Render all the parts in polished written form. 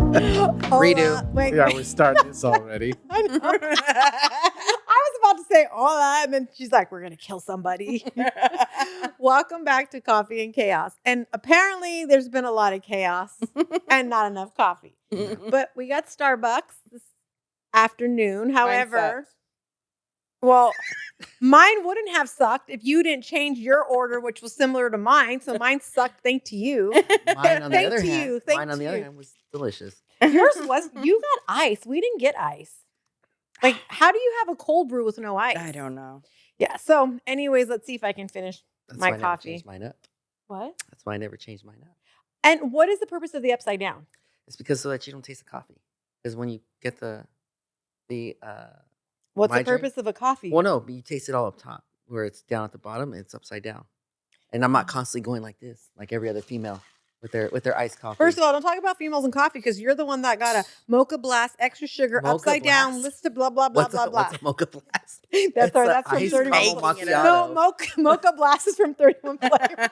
Redo. Wait, Yeah, we're starting this already. I know. I was about to say hola, and then she's like, we're going to kill somebody. Welcome back to Coffee and Chaos. And apparently there's been a lot of chaos and not enough coffee. But we got Starbucks this afternoon. However, well, mine wouldn't have sucked if you didn't change your order, which was similar to mine. So mine sucked. Thank to you. Mine on the Thank other to hand, you. Thank mine on to the other you. hand was delicious. Yours was, you got ice. We didn't get ice. Like, how do you have a cold brew with no ice? I don't know. Yeah. So, anyways, let's see if I can finish That's my why I never coffee. changed mine up. What? That's why I never changed mine up. And what is the purpose of the upside down? It's because so that you don't taste the coffee. Because when you get the What's my the drink- purpose of a coffee? well, no, but you taste it all up top, where it's down at the bottom and it's upside down. And I'm Mm. not constantly going like this, like every other female with their iced coffee. First of all, don't talk about females and coffee because you're the one that got a mocha blast, extra sugar, Mocha upside down, blast? listed blah blah blah what's blah a, blah. what's a mocha blast? That's It's a that's from iced 31 caramel Flavors. macchiato. No, mocha blast is from 31 Flavors.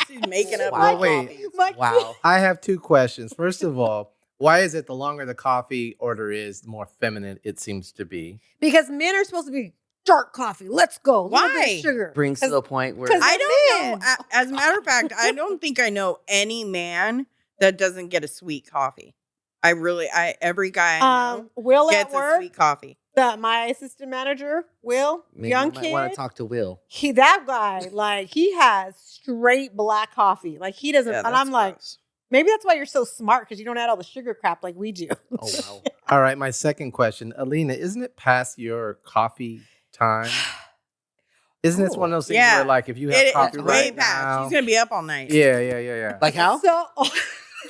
She's making up Wow. her Wait. coffees. Mikey- Wow. I have two questions. First of all, why is it the longer the coffee order is, the more feminine it seems to be? Because men are supposed to be dark coffee. Let's go. Little bit Why? of sugar. Brings to 'Cause- the point where 'cause I don't men. know. As a matter of fact, I don't think I know any man that doesn't get a sweet coffee. Every guy I know Will at gets a work. sweet coffee. My assistant manager, Will, maybe young you might want kid. to talk to Will. That guy, like, he has straight black coffee. Like, he doesn't. Yeah, and that's I'm like, gross. maybe that's why you're so smart because you don't add all the sugar crap like we do. Oh wow. All right, my second question. Alina, isn't it past your coffee time? Isn't this one of those things Yeah. where, like, if you have It coffee is right way past. now? She's gonna be up all night. Yeah. Like how? So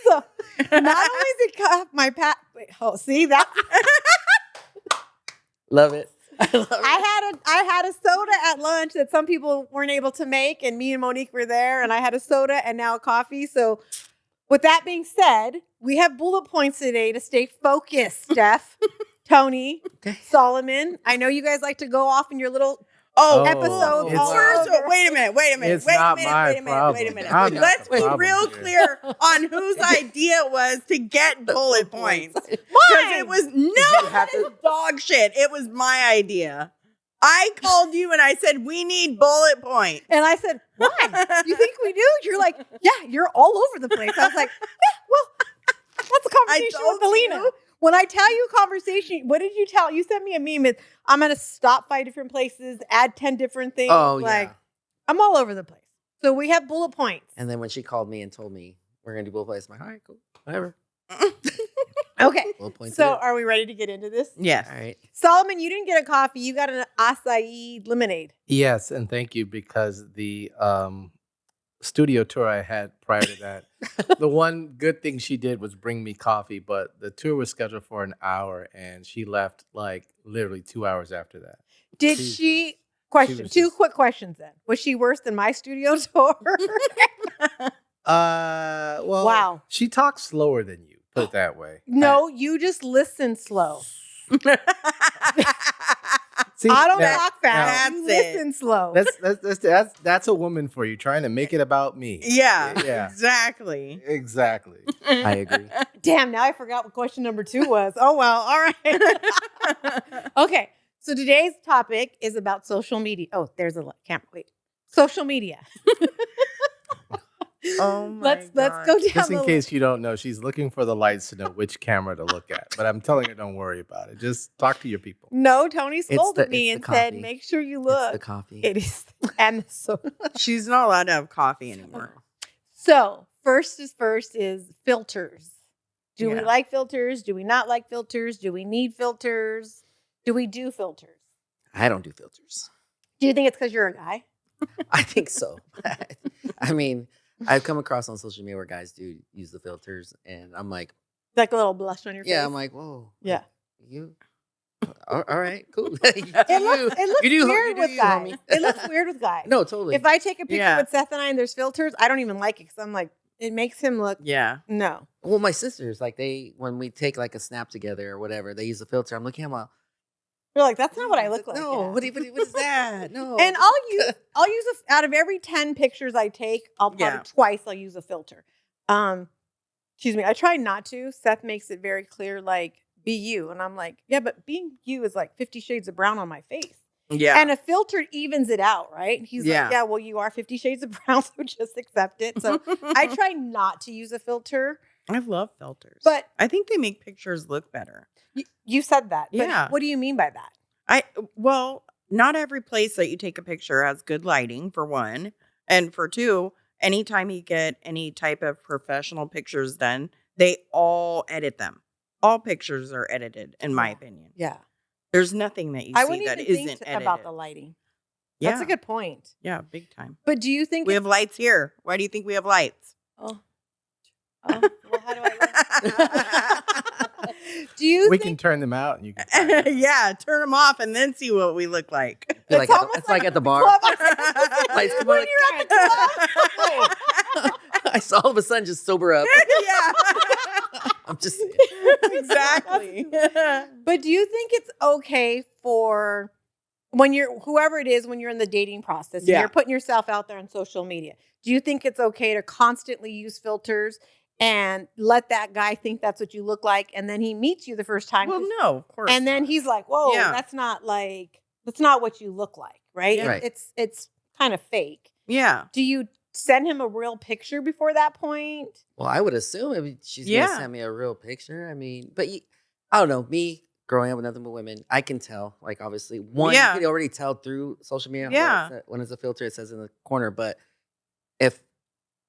not only is it my pat. Wait, see that Love it. I love it. I had a soda at lunch that some people weren't able to make, and me and Monique were there, and I had a soda and now a coffee. So, with that being said, we have bullet points today to stay focused. Steph, Tony, Okay. Solomon. I know you guys like to go off in your little Oh, episodes. it's- all First, over. wait a minute. It's not my problem. I'm not Let's the be problem real here. clear on whose idea it was to get bullet points. Because Mine. it was have to- dog shit. It was my idea. I called you and I said, we need bullet points. And I said, why? You think we do? You're like, yeah, you're all over the place. I was like, yeah, well, that's a conversation told with Alina. you. When I tell you conversation, what did you tell? You sent me a meme. It's, I'm going to stop 5 different places, add 10 different things. Oh, like, yeah. I'm all over the place. So we have bullet points. And then when she called me and told me we're gonna do bullet points, I'm like, all right, cool, whatever. Okay. Bullet points. So it is. are we ready to get into this? Yes. All right. Solomon, you didn't get a coffee. You got an acai lemonade. Yes, and thank you because the studio tour I had prior to that, the one good thing she did was bring me coffee, but the tour was scheduled for an hour and she left like literally 2 hours after that. Did Jesus. she? Question. was Two just- quick questions then. Was she worse than my studio tour? Well, Wow. she talks slower than you, put it that way. No, you just listen slow. See, I don't now- talk fast. now- You That's it. listen slow. that's a woman for you, trying to make it about me. Yeah, Yeah. exactly. Exactly. I agree. Damn, now I forgot what question number 2 was. Oh, well, all right. Okay, so today's topic is about social media. Oh, there's a camera. Wait. Social media. Oh my Let's go down Just in the case you don't know, she's looking for the lights to know which camera to look at. But I'm telling her, don't worry about it. Just talk to your people. No, Tony scolded the- me it's and the said, coffee. make sure you It's look. the coffee. It is. And so, She's not allowed to have coffee anymore. so first is filters. Do we Yeah. like filters? Do we not like filters? Do we need filters? Do we do filters? I don't do filters. Do you think it's because you're a guy? I think so. I mean, I've come across on social media where guys do use the filters, and I'm like, Like a little blush on your face? yeah, I'm like, whoa. Yeah. You. All right, cool. It looks You do- weird you do with you, guys. homie. It looks weird with guys. No, totally. If I take a picture Yeah. with Seth and I and there's filters, I don't even like it because I'm like, it makes him look, Yeah. no. Well, my sisters, like when we take like a snap together or whatever, they use a filter. I'm looking at them, You're like, that's not what I look like. No, yeah. what is that? No. And I'll use out of every 10 pictures I take, I'll probably twice I'll use a filter. Excuse me. I try not to. Seth makes it very clear, like, be you. And I'm like, yeah, but being you is like 50 shades of brown on my face. Yeah. And a filter evens it out, right? He's like, yeah, well, you are 50 shades of brown, so just accept it. So I try not to use a filter. I love filters. But I think they make pictures look better. You said that. Yeah. But what do you mean by that? Well, not every place that you take a picture has good lighting, for one. And for two, anytime you get any type of professional pictures done, they all edit them. All pictures are edited, in my opinion. Yeah. There's nothing that you I see wouldn't that even isn't think edited. about the lighting. Yeah. That's a good point. Yeah, big time. But do you think We have lights here. Why do you think we have lights? Oh, well, how do I do you We think can turn them out and you can. Yeah, turn them off and then see what we look like. Feel like it's like at the bar. Lights come on, when like, you're at the club. I saw all of a sudden just sober up. Yeah. I'm just Exactly. But do you think it's okay for when you're whoever it is when you're in the dating process and you're putting yourself out there on social media? Do you think it's okay to constantly use filters and let that guy think that's what you look like, and then he meets you the first time? Well, no, of course. And then not. he's like, "Whoa, Yeah. that's not what you look like, right? Yeah. Right. It's kind of fake." Yeah. Do you send him a real picture before that point? Well, I would assume she's gonna send me a real picture. I mean, but I don't know. Me growing up with nothing but women, I can tell. Like, obviously, one you can already tell through social media. Yeah. When it's a filter, it says in the corner. But if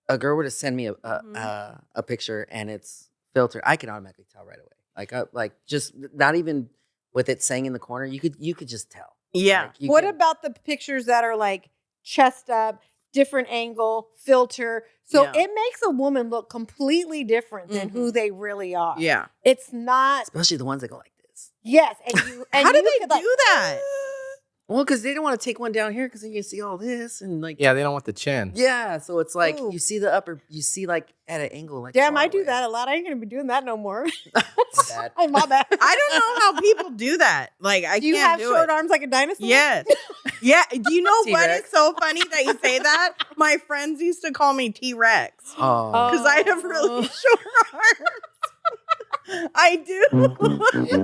a girl were to send me a picture and it's filtered, I can automatically tell right away. Like just not even with it saying in the corner, you could just tell. Yeah. Like, What about the pictures that are like chest up, different angle, filter? So it makes a woman look completely different than who they really are. Yeah. It's not. especially the ones that go like this? Yes. And you. And How do you they could, do like, that? Well, because they don't want to take one down here because then you see all this and like Yeah, they don't want the chin. yeah. So it's like Ooh. you see the upper, you see like at an angle like. Damn, far I do away. that a lot. I ain't gonna be doing that no more. My bad. My bad. I don't know how people do that. Like, I Do you can't have do short it. arms like a dinosaur? Yes. Yeah. Do you know what T-Rex. is so funny that you say that? My friends used to call me T-Rex Oh, because I have really short arms. I do.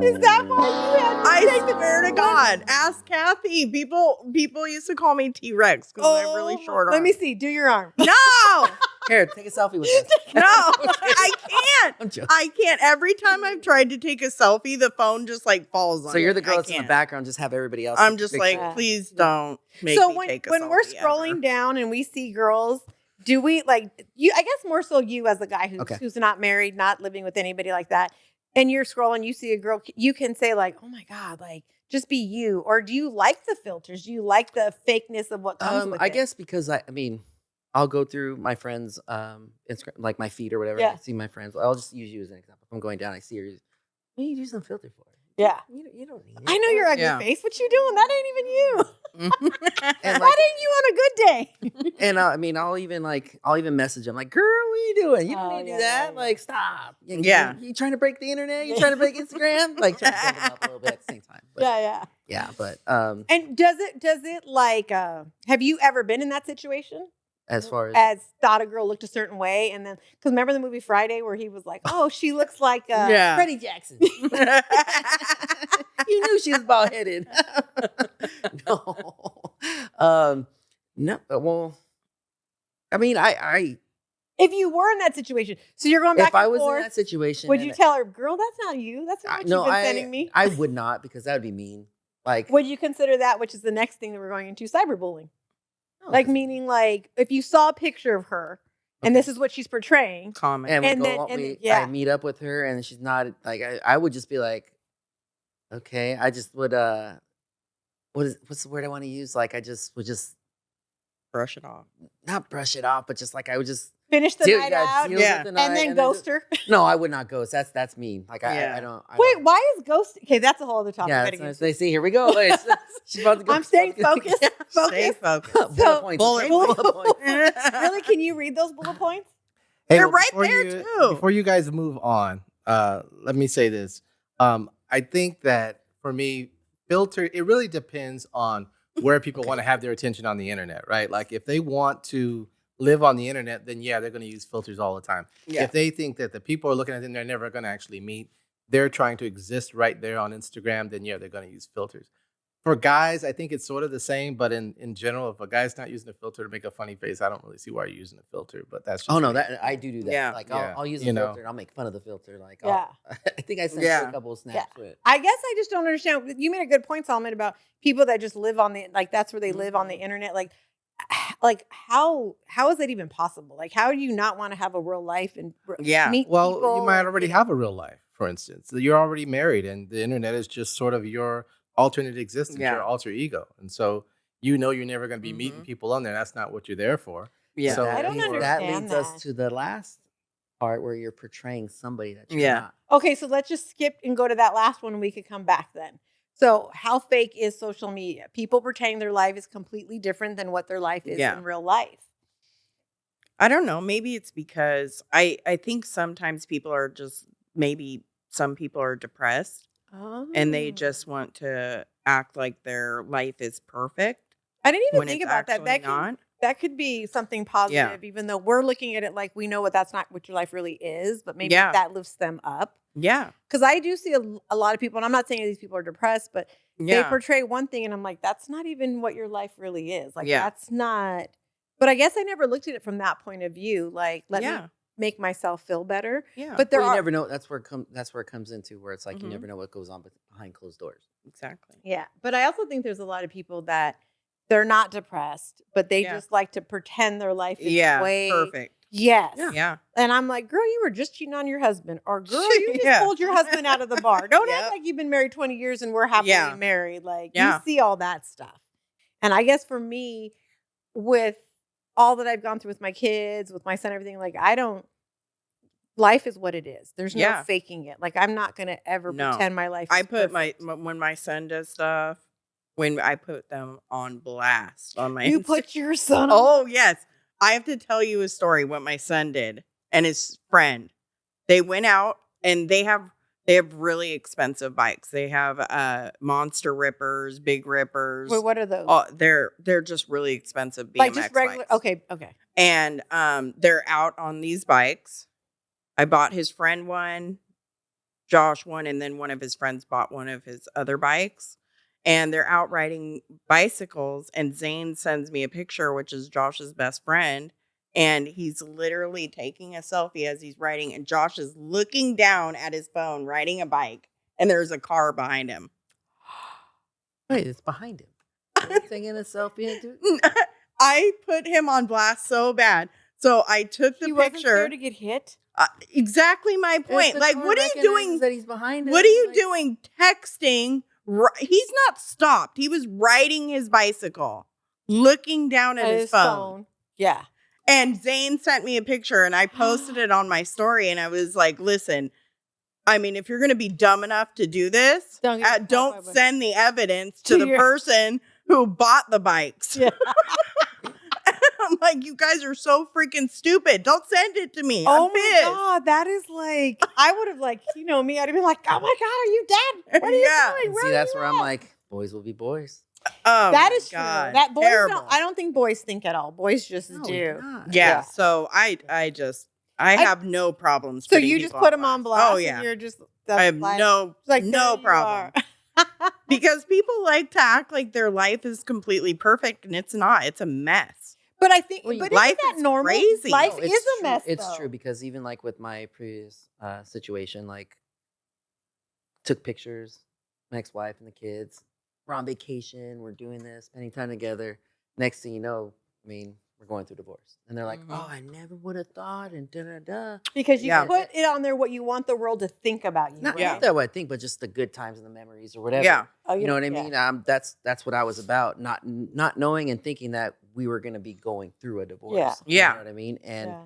Is that why you had to I take the swear to God. Ask Kathy. People used to call me T-Rex because I have really short arms. Let me see. Do your arm. No. here, take a selfie with us. No. I can't. I'm joking. I can't. Every time I've tried to take a selfie, the phone just like falls on So you're me. the girl I that's in the can't. background. Just have everybody else. I'm take a just picture. like, Yeah. please don't make So me when take a when we're selfie scrolling ever. down and we see girls, do we like you? I guess more so you as a guy who's not married, not living with anybody like that, and you're scrolling, you see a girl, you can say like, "Oh my God, like just be you," or do you like the filters? Do you like the fakeness of what comes with I it? guess because I mean, I'll go through my friends' Instagram, like my feed or whatever. Yeah. I see my friends. I'll just use you as an example. If I'm going down, I see her. What are you using a filter for? Yeah. You don't need it. I know your ugly Yeah. face. What you doing? That ain't even you. And That like, ain't you on a good day. and I mean, I'll even message them like, "Girl, what are you doing? You don't Oh, need to yeah, do that. yeah. Like, stop. Yeah. You trying to break the internet? You trying to break Instagram? Like, trying to build them up a little bit at the same time. But, Yeah. but And does it like have you ever been in that situation? as far As thought a girl looked a certain way, and then because remember the movie Friday where he was like, "Oh, she looks like Yeah. Freddie Jackson." You knew she was bald headed. No. No. Well, I mean, I if you were in that situation, so you're going back if I and was forth, in that situation, would and you tell her, "Girl, that's not you. That's not what no, you've been sending me"? I would not because that would be mean. Like, Would you consider that, which is the next thing that we're going into, cyberbullying? no, Like 'cause- meaning, like if you saw a picture of her and this is what she's portraying, Comment. and, and we then- go, and we, then- yeah. I meet up with her and she's not like I would just be like, okay, I just would what's the word I want to use? Like I just would just Brush it off. not brush it off, but just like I would just finish the deal- night yeah, out, deal with Yeah. the and night then ghost her. No, I would not ghost. That's mean. Like Yeah. I don't. Wait, why is ghost? Okay, that's a whole other topic. Yeah, Gotta that's get nice. into. They see. Here we go. Like, she's about to go. I'm staying focused. Stay focused. Bullet So- points. bullet okay? points. Bullet points. Really? Can you read those bullet points? They're right before there, you- too. Before you guys move on, let me say this. I think that for me, filter, it really depends on where people Okay. want to have their attention on the internet, right? Like if they want to live on the internet, then yeah, they're going to use filters all the time. Yeah. If they think that the people are looking at them, they're never going to actually meet, they're trying to exist right there on Instagram, then yeah, they're going to use filters. For guys, I think it's sort of the same, but in general, if a guy's not using a filter to make a funny face, I don't really see why you're using a filter. But that's just Oh no, me. that I do that. Yeah. Like Yeah. I'll use a You know. filter and I'll make fun of the filter. Like Yeah. I think I sent you Yeah. a couple of snaps with. I guess I just don't understand. You made a good point, Solomon, about people that just live on the, like, that's where they live on the internet. Like how is that even possible? Like, how do you not want to have a real life and Yeah. meet Well, people? you might and, already have a real life, for instance. You're already married, and the internet is just sort of your alternate existence, Yeah. your alter ego. And so you know you're never going to be meeting Mhm. people on there. That's not what you're there for. Yeah. So I don't people are- That understand leads us that. to the last part where you're portraying somebody that you're Yeah. not. Okay, so let's just skip and go to that last one and we could come back then. So how fake is social media? People pretending their life is completely different than what their life is Yeah. in real life. I don't know. Maybe it's because I think sometimes people are just, maybe some people are depressed and they Oh. just want to act like their life is perfect I didn't even when think it's about that. actually That not. that could be something positive, even though we're looking at it like we know what that's not what your life really is, but maybe Yeah. that lifts them up. Yeah. Because I do see a lot of people, and I'm not saying these people are depressed, but they Yeah. portray one thing, and I'm like, that's not even what your life really is. Like, Yeah. that's not. But I guess I never looked at it from that point of view. Like, let me Yeah. make myself feel better. Yeah. But there Well, you are, never know. That's where it comes into where it's like you Mhm. never know what goes on behind closed doors. Exactly. yeah. But I also think there's a lot of people that they're not depressed, but they Yeah. just like to pretend their life is Yeah. way. Perfect. Yes. Yeah. Yeah. And I'm like, girl, you were just cheating on your husband. Or, girl, you just Yeah. pulled your husband out of the bar. Don't act Yep. like you've been married 20 years and we're happily Yeah. married. Like, Yeah. you see all that stuff. And I guess for me, with all that I've gone through with my kids, with my son, everything, like, life is what it is. There's no Yeah. faking it. Like, I'm not going to ever No. pretend my life I is put perfect. when my son does stuff, when I put them on blast on my You Insta- put your son on. Oh, yes. I have to tell you a story what my son did and his friend. They went out and they have really expensive bikes. They have monster rippers, big rippers. Wait, what are those? Oh, they're just really expensive BMX like, just regular. bikes. Okay. And they're out on these bikes. I bought his friend one, Josh one, and then one of his friends bought one of his other bikes. And they're out riding bicycles. And Zane sends me a picture, which is Josh's best friend. And he's literally taking a selfie as he's riding. And Josh is looking down at his phone, riding a bike. And there's a car behind him. Wait, it's behind him. Are you taking a selfie? Dude? I put him on blast so bad. So I took the He wasn't picture. scared to get hit. Exactly my If point. the Like, car what are you recognizes doing? That he's behind him. What are you like- doing texting? He's not stopped. He was riding his bicycle, looking down at his phone. Yeah. And Zane sent me a picture and I posted it on my story. And I was like, listen, I mean, if you're going to be dumb enough to do this, Don't get don't caught by- send the evidence to the your- person who bought the bikes. Yeah. I'm like, you guys are so freaking stupid. Don't send it to me. Oh I'm my pissed. God, that is like, I would have like, you know me, I'd have been like, oh my God, are you dead? What are you Yeah. doing? And Where see, are that's you where I'm at?" like, boys will be boys. Oh, That my is God. true. That boys Terrible. don't, I don't think boys think at all. Boys just No, we do. cannot. Yeah. Yeah. So I have no problems. So putting you just people put them on blast. Oh and yeah. you're just, I have no like, no there you problem. are. Because people like to act like their life is completely perfect and it's not. It's a mess. But I think, Well, but life isn't that is normal? crazy. Life No, is it's a true. mess. It's though. true because even like with my previous situation, like took pictures, my ex-wife and the kids. We're on vacation. We're doing this, spending time together. Next thing you know, I mean, we're going through divorce, and they're like, Mhm. "Oh, I never would have thought," and da da da. Because you Yeah. put it on there what you want the world to think about you. Not, right? Yeah. not that what I think, but just the good times and the memories or whatever. Yeah. Oh, You know what I yeah. mean? That's what I was about. Not knowing and thinking that we were gonna be going through a divorce. Yeah. Yeah. You know what I mean? And Yeah.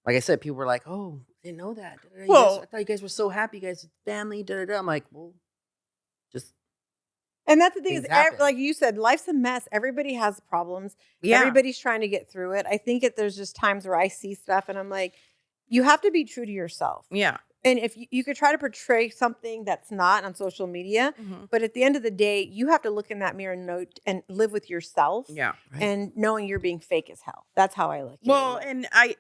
like I said, people were like, "Oh, didn't know that. Da, da, da. Well- I thought you guys were so happy, you guys, family." Da da da. I'm like, well, just And that's the thing Things is, happen. like you said, life's a mess. Everybody has problems. Yeah. Everybody's trying to get through it. I think there's just times where I see stuff and I'm like, you have to be true to yourself. Yeah. And if you could try to portray something that's not on social media, but at the end of the day, you have to look in that mirror and live with yourself. Yeah. Right. And knowing you're being fake as hell. That's how I look at it. Well, and I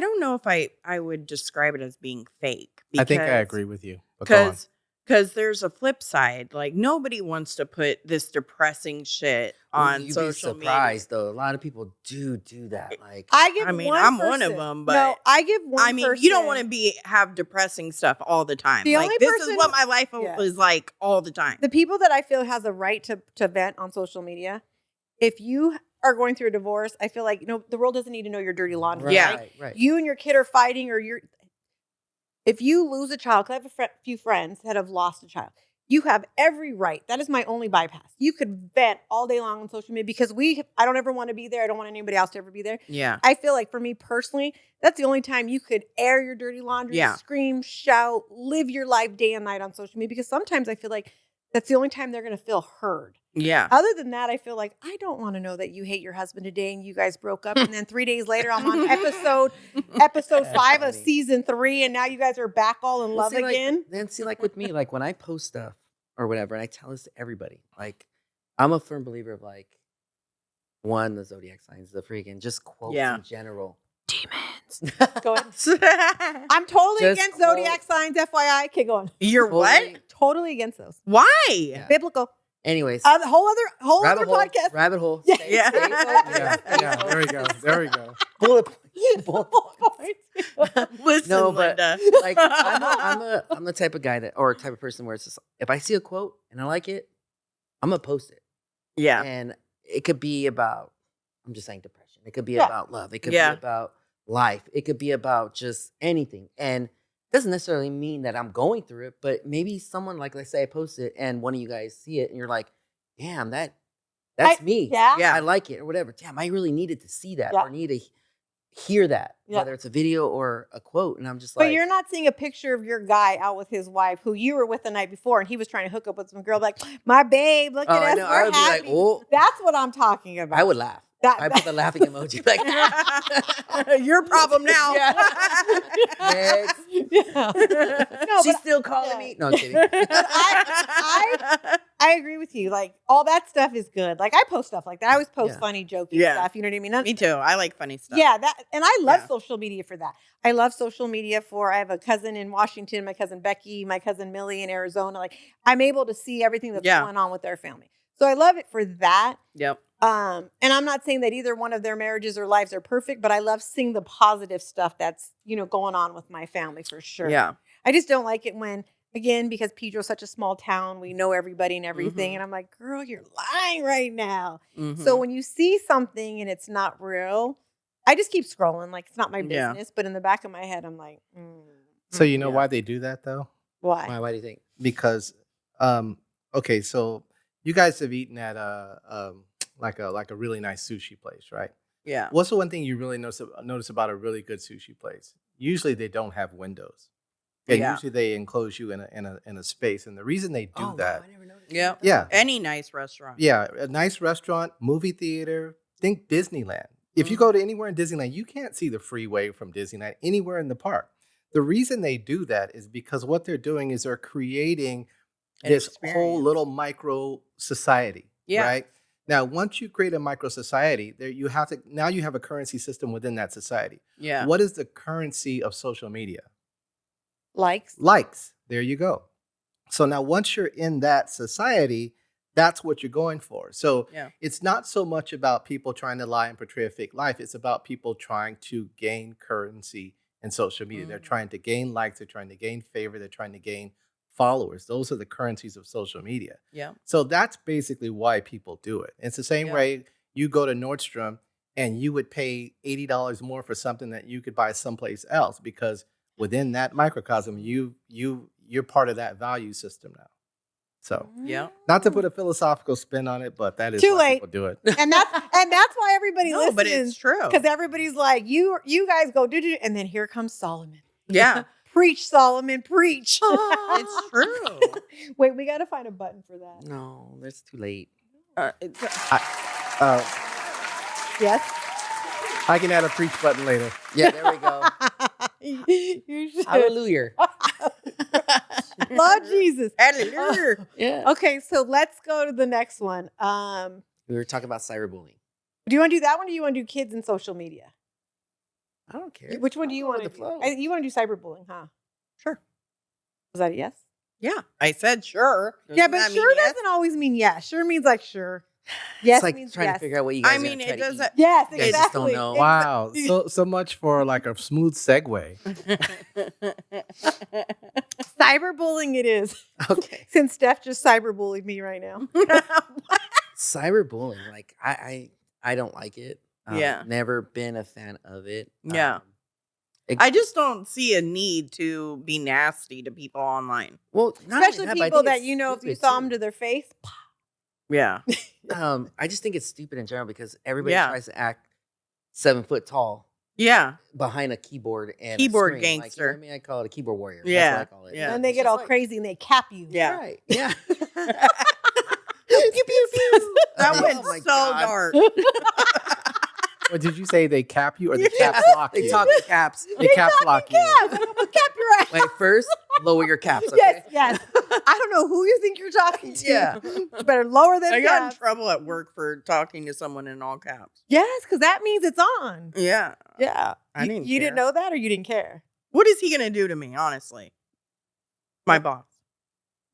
don't know if I would describe it as being fake. I think I agree with you. But go on. Because there's a flip side. Like, nobody wants to put this depressing shit on You'd social be media. surprised though. A lot of people do that. Like, I mean, one I'm person, one of them, but no, I give one. I mean, you don't want to have depressing stuff all the time. The like, only this person- is what my life Yeah. is like all the time. The people that I feel has a right to vent on social media. If you are going through a divorce, I feel like the world doesn't need to know your dirty laundry. right, Yeah. right. You and your kid are fighting, or if you lose a child, because I have a few friends that have lost a child. You have every right. That is my only bypass. You could vent all day long on social media because I don't ever want to be there. I don't want anybody else to ever be there. Yeah. I feel like for me personally, that's the only time you could air your dirty laundry, scream, shout, live your life day and night on social media. Because sometimes I feel like that's the only time they're going to feel heard. Yeah. Other than that, I feel like I don't want to know that you hate your husband today and you guys broke up. And then 3 days later, I'm on episode 5 of season 3. And now you guys are back all in love again. Then see, like with me, like when I post stuff or whatever, and I tell this to everybody, like I'm a firm believer of like, one, the zodiac signs, the freaking just quotes in general. Demons. Go ahead. I'm totally Just against zodiac signs, FYI. Okay, go on. You're what? Totally against those. Why? Yeah. Biblical. Anyways, The whole other podcast. Rabbit hole. Yeah. Stay Yeah. focused. Yeah, there we go. There we go. Bullet point. Bullet point. Listen, No, but Linda. like I'm the type of guy type of person where it's just if I see a quote and I like it, I'm gonna post it. Yeah. And it could be about, I'm just saying depression. It could be about love. It could be about life. It could be about just anything. And it doesn't necessarily mean that I'm going through it, but maybe someone, like, let's say I post it and one of you guys see it and you're like, damn, that's me. Yeah. I like it or whatever. Damn, I really needed to see that Yeah. or need to hear that, whether it's a video or a quote. And I'm just like. But you're not seeing a picture of your guy out with his wife who you were with the night before and he was trying to hook up with some girl like, my babe, look at us. No, We're I would happy. be like, oh. That's what I'm talking about. I would laugh. I put the laughing emoji. Like, Your problem now. Next. Yeah. No, She's but still calling me. No, I'm kidding. I agree with you. Like, all that stuff is good. Like, I post stuff like that. I always post funny, jokey stuff. You know what I mean? Me too. I like funny stuff. Yeah, and I love social media for that. I love social media I have a cousin in Washington, my cousin Becky, my cousin Millie in Arizona. Like, I'm able to see everything that's going on with their family. So I love it for that. Yep. And I'm not saying that either one of their marriages or lives are perfect, but I love seeing the positive stuff that's, going on with my family for sure. Yeah. I just don't like it when, again, because Pedro's such a small town, we know everybody and everything. And I'm like, girl, you're lying right now. So when you see something and it's not real, I just keep scrolling. Like, it's not my business. But in the back of my head, I'm like, So you know why they do that though? Why? Why do you think? Because, okay, so you guys have eaten at like a really nice sushi place, right? Yeah. What's the one thing you really notice about a really good sushi place? Usually they don't have windows. Yeah. Usually they enclose you in a space, and the reason they do that. Wow, I never noticed. Yeah. Yeah. Any nice restaurant. Yeah, a nice restaurant, movie theater. Think Disneyland. If you go to anywhere in Disneyland, you can't see the freeway from Disneyland anywhere in the park. The reason they do that is because what they're doing is they're creating this whole little micro society. Yeah. Right. Now, once you create a micro society, you have a currency system within that society. Yeah. What is the currency of social media? Likes. There you go. So now once you're in that society, that's what you're going for. So it's not so much about people trying to lie and portray a fake life. It's about people trying to gain currency in social media. They're trying to gain likes. They're trying to gain favor. They're trying to gain followers. Those are the currencies of social media. Yeah. So that's basically why people do it. It's the same way you go to Nordstrom and you would pay $80 more for something that you could buy someplace else because within that microcosm, you're part of that value system now. So, not to put a philosophical spin on it, but that is why people do it. And that's why everybody listens. But it's true. Because everybody's like, you guys go do, and then here comes Solomon. Yeah. Preach, Solomon, preach. It's true. Wait, we got to find a button for that. No, that's too late. Yes? I can add a preach button later. Yeah, there we go. You should. Hallelujah. Lord Jesus. Hallelujah. Yeah. Okay, so let's go to the next one. We were talking about cyberbullying. Do you want to do that one or do you want to do kids and social media? I don't care. Which one do I'll you go want to with do? the flow. You want to do cyberbullying, huh? Sure. Was that a yes? Yeah. I said sure. Yeah, Doesn't but that mean sure yes? doesn't always mean yes. Sure means like sure. Yes It's like means trying yes. to figure out what you guys I are mean, gonna it try to doesn't. eat. Yes, You guys exactly. just don't know. Wow. So much for like a smooth segue. Cyberbullying it is. Okay. Since Steph just cyberbullied me right now. Cyberbullying, like I don't like it. Yeah. Never been a fan of it. Yeah. I just don't see a need to be nasty to people online. Well, not Especially only that, but I people think that it's you know if you stupid, saw too. them to their face. Yeah. I just think it's stupid in general because everybody Yeah. tries to act 7 foot tall Yeah. behind a keyboard and Keyboard a screen. Like, you know gangster. what I mean, I call it a keyboard warrior. Yeah, That's what I call it. yeah. And they It's get just all like- crazy and they cap you. Yeah. Right. Yeah. Pew, pew, pew. That Oh went my so God. dark. What did you say? They cap you or they Yeah. caps lock They you? talk in caps. They caps lock you. Yes, I'm gonna cap your ass. Wait, first lower your caps. Okay. Yes, yes. I don't know who you think you're talking to. Yeah. You better lower them I got in caps. trouble at work for talking to someone in all caps. Yes, because that means it's on. Yeah. Yeah. I didn't You didn't care. know that or you didn't care? What is he going to do to me, honestly? My boss.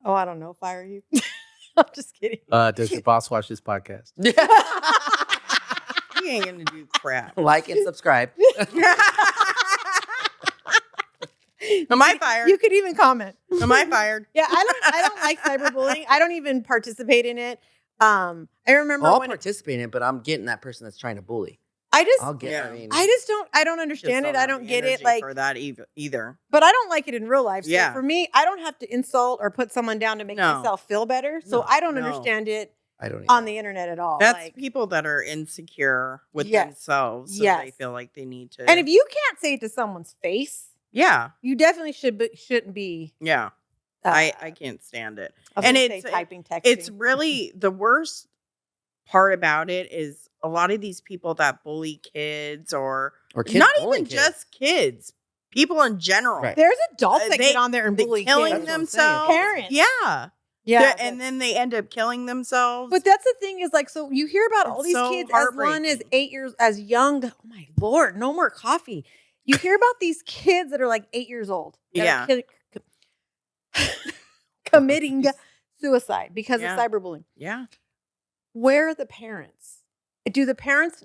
Oh, I don't know. Fire you. I'm just kidding. Does your boss watch this podcast? He ain't going to do crap. Like and subscribe. Am I fired? You could even comment. Am I fired? Yeah, I don't like cyberbullying. I don't even participate in it. I remember I'll when participate in it, but I'm getting that person that's trying to bully. I I'll just get. Yeah. I mean, I don't understand it. I don't get it. Like, for that either. but I don't like it in real life. So Yeah. for me, I don't have to insult or put someone down to make No. myself feel better. So No. I don't No. understand it I don't. on the internet at all. That's Like, people that are insecure with Yes. themselves. So Yes. they feel like they need to. and if you can't say it to someone's face, yeah. you definitely shouldn't be. Yeah. I can't stand it. And and it's it's- typing, texting. It's really the worst part about it is a lot of these people that bully kids or Or not bullying even kids. just kids, people in general. Right. There's adults that they- get on there and They bully killing kids. That's what I'm saying. themselves. Parents. Yeah. Yeah, And then they end up killing themselves. but that's the thing is like, so you hear about all It's these so kids as young as heartbreaking. 8 years, as young. Oh my Lord, no more coffee. You hear about these kids that are like 8 years old. that are committing suicide because Yeah. of cyberbullying. yeah. Where are the parents? Do the parents?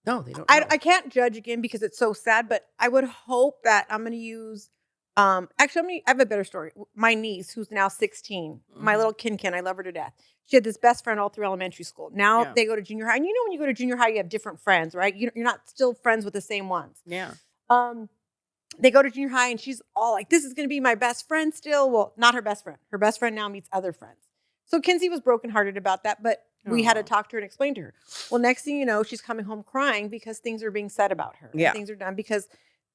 No, they don't. I can't judge again because it's so sad. But I would hope that I'm going to use. Actually, I have a better story. My niece, who's now 16, my Mhm. little Kin, I love her to death. She had this best friend all through elementary school. Now Yeah. they go to junior high, and you know when you go to junior high, you have different friends, right? You're not still friends with the same ones. Yeah. They go to junior high, and she's all like, "This is going to be my best friend still." Well, not her best friend. Her best friend now meets other friends. So Kinsey was brokenhearted about that, but we had to Aw. talk to her and explain to her. Well, next thing you know, she's coming home crying because things are being said about her. and Yeah. things are done because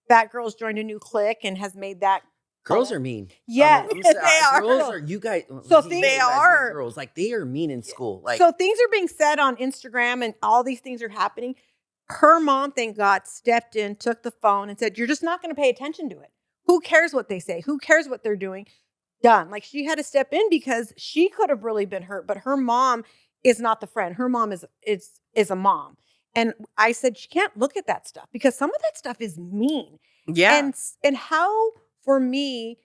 that girl's joined a new clique and has made that. Girls are mean. Yes, I'm sorry, they are. Girls are. You guys. So you things- guys They mean are. girls. Like they are mean in school. Like So things are being said on Instagram and all these things are happening. Her mom, thank God, stepped in, took the phone and said, "You're just not going to pay attention to it. Who cares what they say? Who cares what they're doing?" Done. Like she had to step in because she could have really been hurt, but her mom is not the friend. Her mom is a mom. And I said, she can't look at that stuff because some of that stuff is mean. Yeah. And how, for me,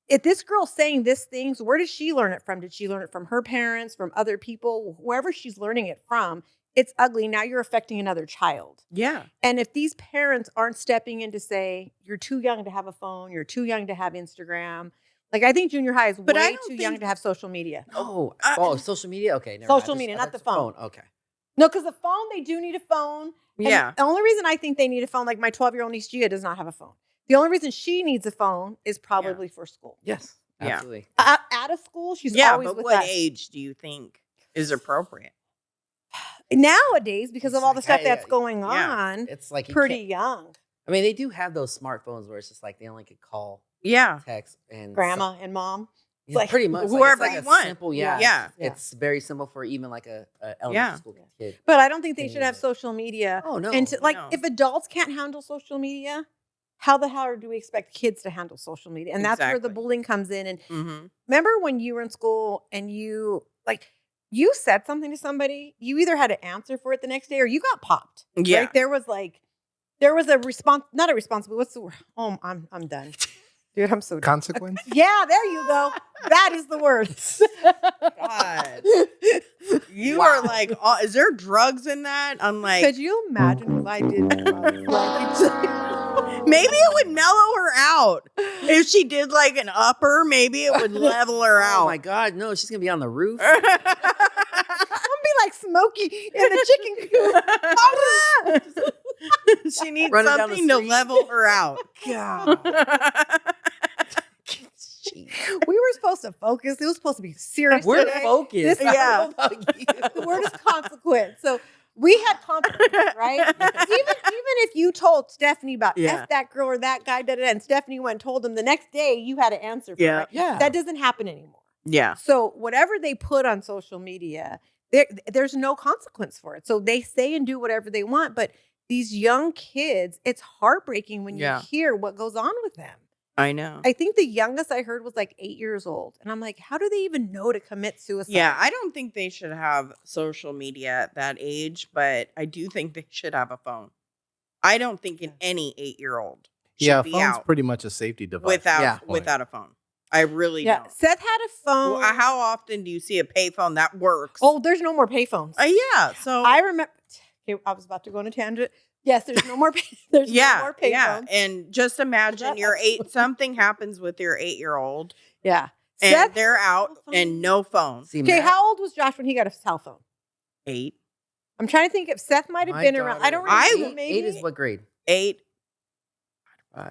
if this girl's saying this things, where did she learn it from? Did she learn it from her parents, from other people, whoever she's learning it from? It's ugly. Now you're affecting another child. yeah. And if these parents aren't stepping in to say, you're too young to have a phone, you're too young to have Instagram. Like I think junior high is But I way don't too young think- to have social media. oh, I- social media. Okay, never Social mind. media, I not thought the it's phone. Okay. No, because the phone, they do need a phone. And Yeah. the only reason I think they need a phone, like my 12-year-old niece Gia does not have a phone. The only reason she needs a phone is probably for school. Yes. Yeah. Absolutely. Out of school, she's Yeah. always But with what us. age do you think is appropriate? Nowadays, because of It's all the like, stuff I- that's going yeah. on, It's like you pretty can't- young. I mean, they do have those smartphones where it's just like they only could call, Yeah. text, and Grandma and mom. Yeah, like, pretty much. whoever like, you it's want. Simple, Yeah. Yeah. It's very simple for even like a elementary Yeah. school kid. But I don't think they Can should use have it. social media. Oh no. And to, like, No. if adults can't handle social media, how the hell do we expect kids to handle social media? And that's where the Exactly. bullying comes in. And Mm-hmm. remember when you were in school and you said something to somebody, you either had to answer for it the next day or you got popped. Yeah. Right? There was a response, not a response, but what's the word? Oh, I'm done. Dude, I'm so done. Consequence? Yeah, there you go. That is the word. God. You are like, oh, is there drugs in that? I'm like, Could you imagine if I did drugs? maybe it would mellow her out. If she did like an upper, maybe it would level her out. Oh my God, no, she's gonna be on the roof. I'm gonna be like Smokey in the chicken coop. She needs Running down the something to street. level her out. God. We were supposed to focus. It was supposed to be serious. We're today. focused. This- Yeah. The word is consequence. So we had consequence, right? even if you told Stephanie about Yeah. F that girl or that guy, and Stephanie went and told them the next day, you had to answer for Yeah. it. Yeah. That doesn't happen anymore. Yeah. So whatever they put on social media, there's no consequence for it. So they say and do whatever they want. But these young kids, it's heartbreaking when you Yeah. hear what goes on with them. I know. I think the youngest I heard was like 8 years old. And I'm like, how do they even know to commit suicide? Yeah, I don't think they should have social media at that age, but I do think they should have a phone. I don't think any 8-year-old should Yeah, be phone's out pretty much a safety device. without Yeah. without a phone. I really Yeah. don't. Seth had a phone. Well, how often do you see a payphone that works? Oh, there's no more payphones. Yeah. So I remember. Okay, I was about to go on a tangent. Yes, there's no more. There's no more payphones. yeah. And just imagine that your excellent? something happens with your 8-year-old Yeah. and Seth, they're out phone. and no phone. See, okay, Matt, how old was Josh when he got a cell phone? 8, I'm trying to think if Seth might have my been around. I don't daughter- remember. I- maybe Eight is what grade? 8,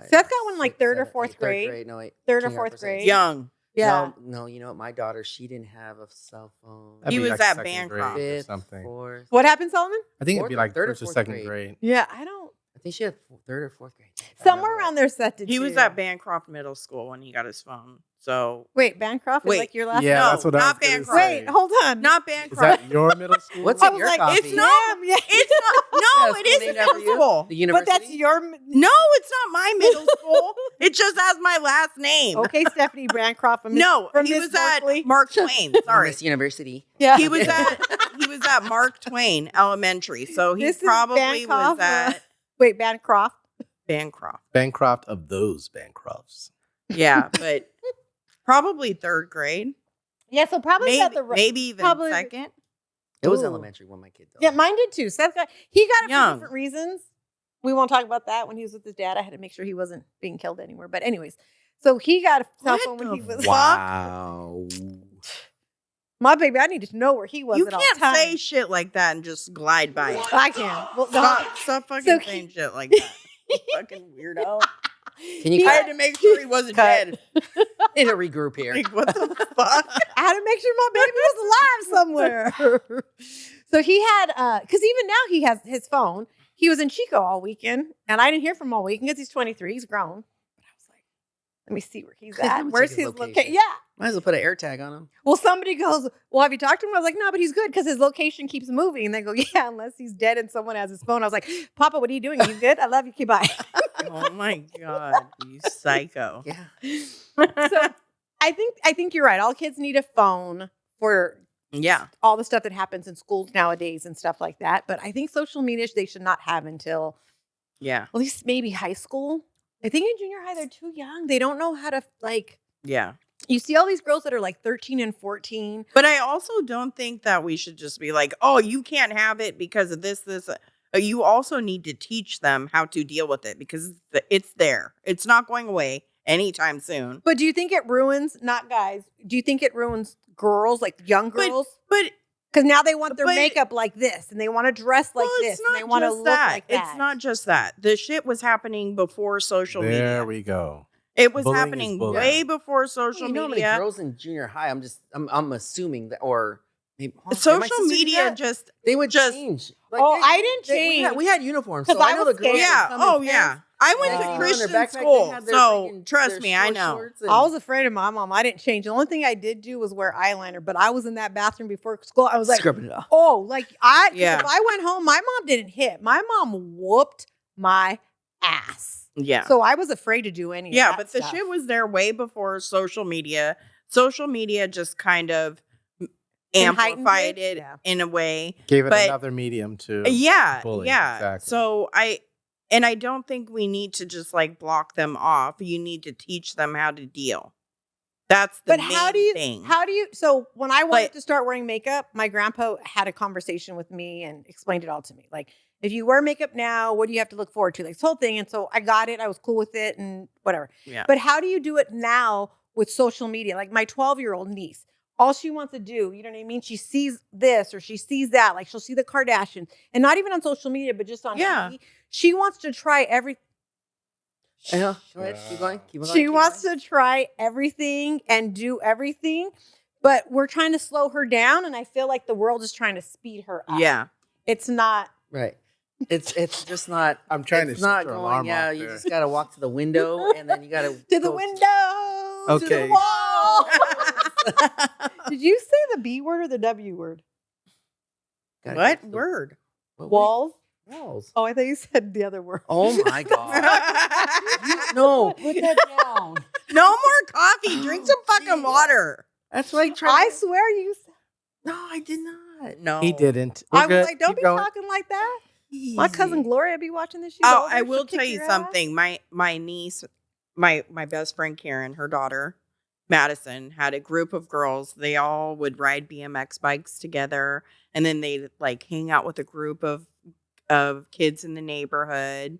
Seth got one like third or fourth third grade. No, wait. Third or kindergarten fourth first grade. young. Yeah. No, you know what? My daughter, she didn't have a cell phone. That'd He be was like at second Bancroft. grade or Fifth, something. fourth. What happened, Solomon? I think it'd be Fourth or like third or first or fourth second grade? grade. Yeah, I don't. I think she had third or fourth grade. If I Somewhere remember around right. there, Seth did He was too. at Bancroft Middle School when he got his phone. So Wait, Bancroft is Wait, like your last Yeah, No, that's what I not was gonna Bancroft. say. Wait, hold on. not Is Bancroft. that your middle school? What's I in was your like, coffee? it's not. Yeah. It's not. No, Yeah, it school isn't named after middle you? school. The But university. that's your. No, it's not my middle school. It just has my last name. Okay, Stephanie Bancroft from No, from he Miss was at Berkeley. Mark Twain. Sorry, Miss University. Yeah. he was at Mark Twain Elementary. So he This is probably Bancroft, was at Wait, Bancroft. Bancroft. Bancroft of those Bancrofts. Yeah, but probably third grade. Yeah, so probably Maybe, got the right. maybe even probably- second. It was Ooh. elementary when my kid died. Yeah, mine did too. Seth got he got it Young. for different reasons. We won't talk about that. When he was with his dad, I had to make sure he wasn't being killed anywhere. But anyways, so he got a cell What phone when he the was. fuck? Wow. My baby, I needed to know where he was You at all can't times. say shit like that and just glide by it. I can. Well, Stop fucking So saying shit like that. You fucking weirdo. Can you I cut? had to make sure he wasn't Cut. dead. Need to regroup here. Like, what the fuck? I had to make sure my baby was alive somewhere. So he had, because even now he has his phone. He was in Chico all weekend, and I didn't hear from him all weekend because he's 23. He's grown. But I was like, let me see where he's Let at. me Where's check his his location? location. Yeah. Might as well put an air tag on him. Well, somebody goes, well, have you talked to him? I was like, no, but he's good because his location keeps moving. And they go, yeah, unless he's dead and someone has his phone. I was like, Papa, what are you doing? You good? I love you. Okay, bye. Oh my god, you psycho. Yeah. So I think you're right. All kids need a phone for Yeah. all the stuff that happens in schools nowadays and stuff like that. But I think social media they should not have until Yeah. at least maybe high school. I think in junior high they're too young. They don't know how to like. Yeah. You see all these girls that are like 13 and 14. But I also don't think that we should just be like, oh, you can't have it because of this. You also need to teach them how to deal with it because it's there. It's not going away anytime soon. But do you think it ruins, not guys, do you think it ruins girls, like young girls? But Because now they want their but- makeup like this and they want to dress like well, this it's and they not want to just look that. like that. It's not just that. The shit was happening before social There media. we go. It was Bullying is happening bullying. way before social You know how media. many girls in junior high? I'm assuming that, or maybe well, did my Social sister do media that? just they would just- change. Oh, I didn't We had uniforms, 'Cause so I I know was the girls. scared. would yeah. come in Oh yeah. pants. I went Wow. to On their Christian backpack, they school, had their so freaking- trust their me, I short know. shorts and- I was afraid of my mom. I didn't change. The only thing I did do was wear eyeliner, but I was in that bathroom before school. I was like, scrubbing it off. oh, like 'cause Yeah. if I went home, my mom didn't hit. My mom whooped my ass. Yeah. So I was afraid to do any of Yeah, that but the stuff. shit was there way before social media. Social media just kind of And heightened amplified it? it Yeah. in a way. Gave it But another medium to yeah, bully. yeah. Exactly. So I don't think we need to just like block them off. You need to teach them how to deal. That's the But main thing. So when I wanted But- to start wearing makeup, my grandpa had a conversation with me and explained it all to me. Like, if you wear makeup now, what do you have to look forward to? Like this whole thing. And so I got it. I was cool with it and whatever. Yeah. But how do you do it now with social media? Like my 12-year-old niece, all she wants to do, you know what I mean? She sees this or she sees that. Like she'll see the Kardashians, and not even on social media, but just on TV. She wants to try everything. Go ahead. Keep going. She wants to try everything and do everything, but we're trying to slow her down, and I feel like the world is trying to speed her up. Yeah. It's not. Right. It's just not. I'm trying to It's set not your going. alarm Yeah, off you there. just gotta walk to the window, and then you gotta To the go window. To Okay. the wall. Did you say the B word or the W word? Gotta What go to the- word? what Walls. walls? Oh, I thought you said the other word. Oh my god! No, put that down. No more coffee. Drink some fucking Jeez. water. That's why I tried. I swear you. No, I did not. No. He didn't. We're I was good. like, don't Keep be going. talking like that. My cousin Gloria be watching this. She's Oh, older. I She'll will kick tell you your ass. something. My niece, my best friend Karen, her daughter Madison, had a group of girls. They all would ride BMX bikes together, and then they like hang out with a group of kids in the neighborhood,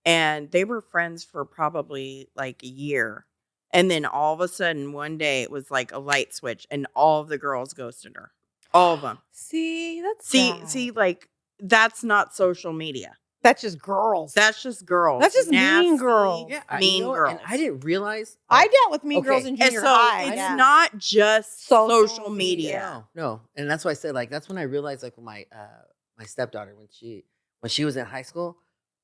and they were friends for probably like a year. And then all of a sudden, one day, it was like a light switch, and all of the girls ghosted her. All of them. See, that's See, like that's not social media. that's just girls. That's just girls. That's just mean Nasty, girls. Yeah, mean girls. And I didn't realize. I dealt with mean Okay. girls in And junior so high. it's yeah. not just Social social media. media. No, and that's why I said like that's when I realized like when my stepdaughter when she was in high school,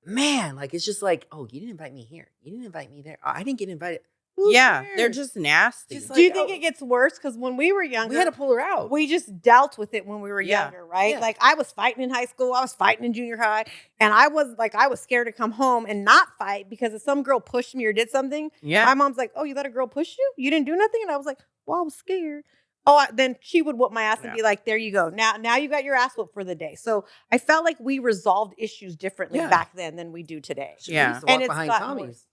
man, like it's just like, oh, you didn't invite me here, you didn't invite me there, oh, I didn't get invited. Who Yeah, they're cares? just nasty. Just Do you like, think oh, it gets worse? Because when we were younger, we had to pull her out. we just dealt with it when we were Yeah. younger, right? Yeah. Like I was fighting in high school, I was fighting in junior high, and I was scared to come home and not fight because if some girl pushed me or did something, Yeah. my mom's like, "Oh, you let a girl push you? You didn't do nothing?" And I was like, "Well, I was scared." Oh, then she would whoop my ass and Yeah. be like, "There you go. Now you got your ass whooped for the day." So I felt like we resolved issues differently Yeah. back then than we do today. She Yeah. used to walk And it's behind gotten Tommy's. worse.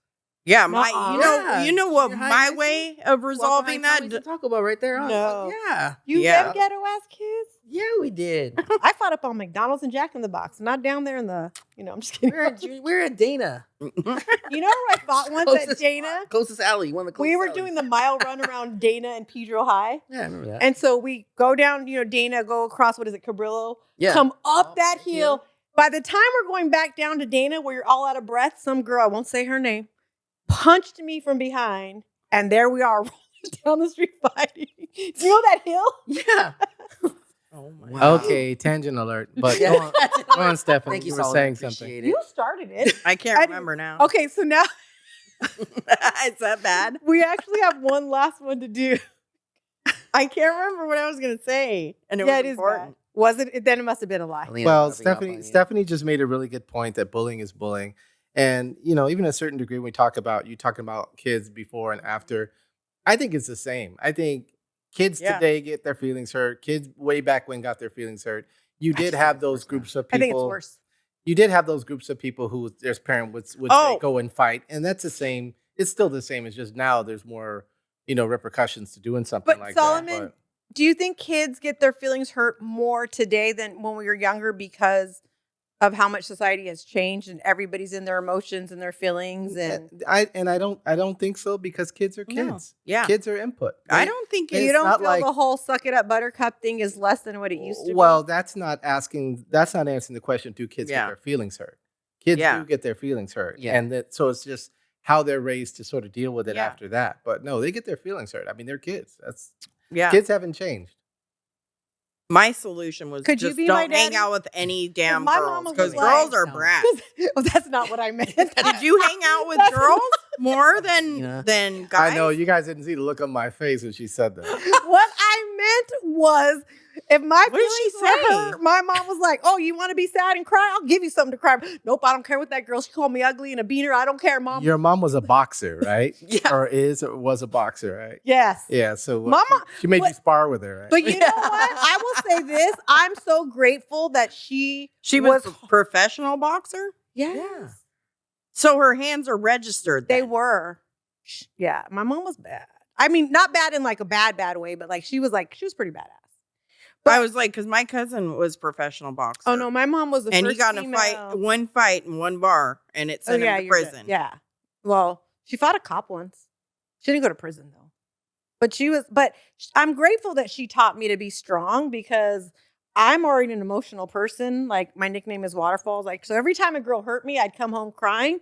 Yeah, Nuh-uh. Yeah. you know what Junior high, my high school? way of Walk resolving behind that Tommy's and Taco Bell right there. No. Yeah, You Yeah. them ghetto ass kids? yeah, we did. I fought up on McDonald's and Jack in the Box, not down there in the, I'm just kidding. we're at Dana. You know where I fought once at Dana? Closest alley. One of the closest We were alleys. doing the mile run around Dana and Pedro High. Yeah, I remember that. And so we go down, Dana, go across, what is it, Cabrillo? Yeah. Come up Up that the hill. hill. By the time we're going back down to Dana, where you're all out of breath, some girl, I won't say her name, punched me from behind. And there we are rolling down the street fighting. Do you know that hill? Yeah. Oh my Wow. Okay, tangent alert. But Yeah. go on, Stephanie. Thank you, You were Solomon. saying something. Appreciate it. You started it. I can't I remember now. Okay, so now Is that bad? we actually have one last one to do. I can't remember what I was gonna say. And it Yeah, was it is important. bad. Was it? Then it must have been a lie. Alina, Well, rubbing off on you. Stephanie just made a really good point that bullying is bullying. And, even to a certain degree, when we talk about you talking about kids before and after, I think it's the same. I think kids Yeah. today get their feelings hurt. Kids way back when got their feelings hurt. You I did just have think it's those worse groups of I think it's people. worse. You did have those groups of people who their parent would say, Oh. go and fight. And that's the same. It's still the same. It's just now there's more, repercussions to doing something But like Solomon, that. do you think kids get their feelings hurt more today than when we were younger because of how much society has changed and everybody's in their emotions and their feelings and I don't think so because kids are No. kids. Yeah. Kids are input. I They- don't think it's you it's don't not feel like- the whole suck it up buttercup thing is less than what it used to Well, be? that's not answering the question, do kids Yeah. get their feelings hurt? Kids Yeah. do get their feelings hurt. Yeah. And so it's just how they're raised to sort of deal with it Yeah. after that. But no, they get their feelings hurt. I mean, they're kids. yeah. Kids haven't changed. My solution was Could you just be my don't hang daddy? out with any damn my girls mama because was girls like- are No. brats. Well, that's not what I meant. Did you hang out with That's- girls more than Yeah. than guys? I know you guys didn't see the look on my face when she said that. What I meant was If my What did she feelings were say? hurt, my mom was like, "Oh, you want to be sad and cry? I'll give you something to cry about." Nope, I don't care what that girl. She called me ugly and a beaner. I don't care, mom. Your mom was a boxer, right? Yeah. Or was a boxer, right? Yes. Yeah. So Mama- she made you but- spar with her, right? But you know what? I will say this: I'm so grateful that she was a professional boxer? Yes. Yeah. So her hands are registered They then. were. Yeah, my mom was bad. I mean, not bad in like a bad way, but like she was pretty badass. I was like, because my cousin was professional boxer. Oh no, my mom was the and first he got in one fight in one bar, and it sent him to you're prison. dead. Yeah. Well, she fought a cop once. She didn't go to prison though. But I'm grateful that she taught me to be strong because I'm already an emotional person. Like my nickname is Waterfalls. Like, so every time a girl hurt me, I'd come home crying.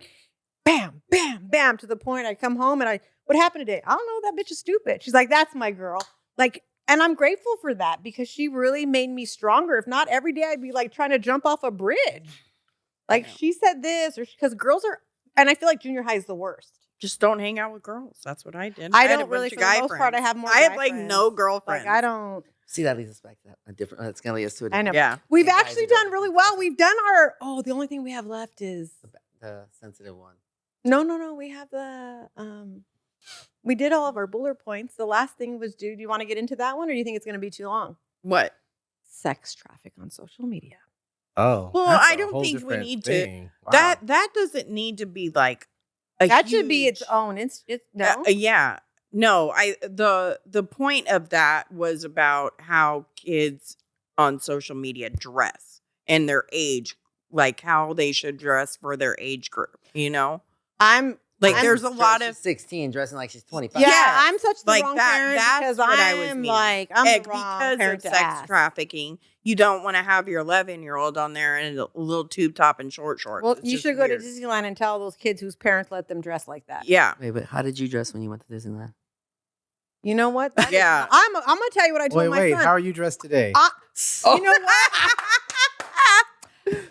Bam, bam, bam, to the point I'd come home and what happened today? I don't know. That bitch is stupid. She's like, that's my girl. Like, and I'm grateful for that because she really made me stronger. If not, every day I'd be like trying to jump off a bridge. Like she said this, or because girls are, and I feel like junior high is the worst. Just don't hang out with girls. That's what I did. I had a don't really, bunch of for the guy most part, I friends. have more I had guy like friends. no girlfriends. Like I don't. See, that leads us back to a different. That's gonna lead us to a I know. different. Yeah. We've Guys actually and done girls. really well. We've done the only thing we have left is The sensitive one. no. We have the we did all of our bullet points. The last thing was, do you want to get into that one or do you think it's going to be too long? What? Sex traffic on social media. Oh. Well, that's I a don't whole think we different need thing. to. Wow. That doesn't need to be like a That should be its huge- own. No. Yeah. No, the point of that was about how kids on social media dress and their age, like how they should dress for their age group, you know? I'm There's a lot She's of 16 dressing like she's 25. yeah. Yes. I'm such the Like wrong that- parent that's because what I was I'm meaning. like I'm the wrong because parent of to sex ask. trafficking, you don't want to have your 11-year-old on there in a little tube top and shorts. Well, It's you just should go to weird. Disneyland and tell those kids whose parents let them dress like that. Yeah. Wait, but how did you dress when you went to Disneyland? You know what? That is Yeah. not- I'm gonna tell you what I told my Wait, son. how are you dressed today? You know what?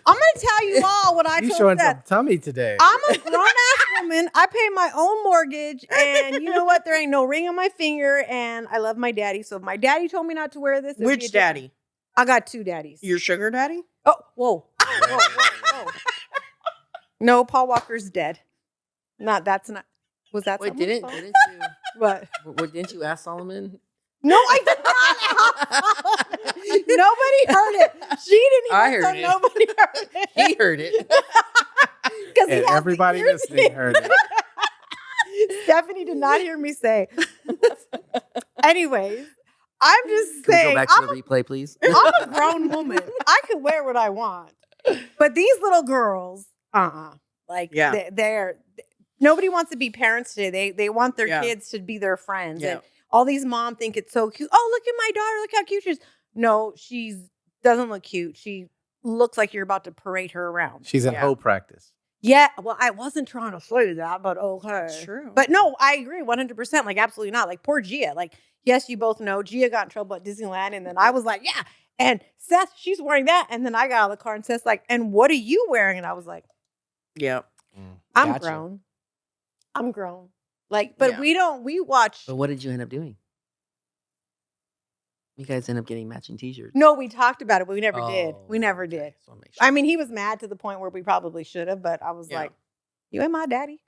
I'm gonna tell you all what I You told showing Seth. some tummy today. I'm a grown ass woman. I pay my own mortgage, and you know what? There ain't no ring on my finger, and I love my daddy. So if my daddy told me not to wear this, it'd be a Which different- daddy? I got two daddies. Your sugar daddy? Oh, whoa. No, Paul Walker's dead. That's not. Was that Wait, someone's didn't phone? you? What? Didn't you ask Solomon? No, I did not. Nobody heard it. She didn't hear I it, heard so it. nobody heard it. He heard it. Because and everybody listening heard it. Stephanie did not hear me say. Anyways, I'm just Can we saying, go back to the replay, please? I'm a grown woman. I could wear what I want. But these little girls, like Yeah. they're nobody wants to be parents today. They want their Yeah. kids to be their friends. Yeah. And all these moms think it's so cute. Oh, look at my daughter. Look how cute she is. No, she doesn't look cute. She looks like you're about to parade her around. She's in Yeah. hoe practice. Yeah, well, I wasn't trying to say that, but okay. It's true. But no, I agree 100%. Like, absolutely not. Like, poor Gia. Like, yes, you both know Gia got in trouble at Disneyland. And then I was like, yeah. And Seth, she's wearing that. And then I got out of the car and Seth's like, and what are you wearing? And I was like, yeah. I'm Gotcha. grown. I'm grown. Like, but Yeah. we watch. But what did you end up doing? You guys end up getting matching T-shirts. No, we talked about it, but we never did. We Oh, never okay. did. Just wanna make sure. I mean, he was mad to the point where we probably should have, but I was Yeah. like, you ain't my daddy.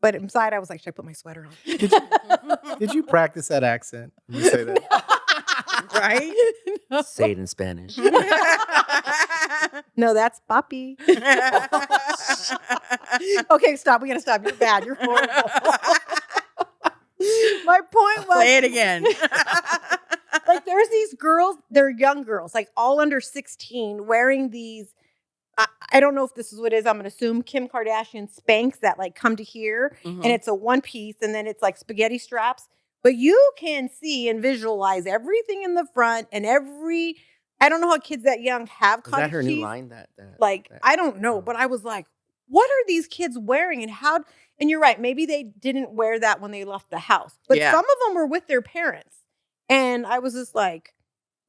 But inside, I was like, should I put my sweater on? Did you practice that accent? When you say that. Right? Say it in Spanish. No, that's papi. Okay, stop. We gotta stop. You're bad. You're horrible. My point was, Say it again. like, there's these girls. They're young girls, like all under 16, wearing these. I don't know if this is what it is. I'm gonna assume Kim Kardashian Spanx that like come to here, Mhm. and it's a one piece, and then it's like spaghetti straps. But you can see and visualize everything in the front and every. I don't know how kids that young have Is that cottage her cheese. new line? That Like, that- I don't know, but I was like, what are these kids wearing and how? And you're right. Maybe they didn't wear that when they left the house, but Yeah. some of them were with their parents. And I was just like,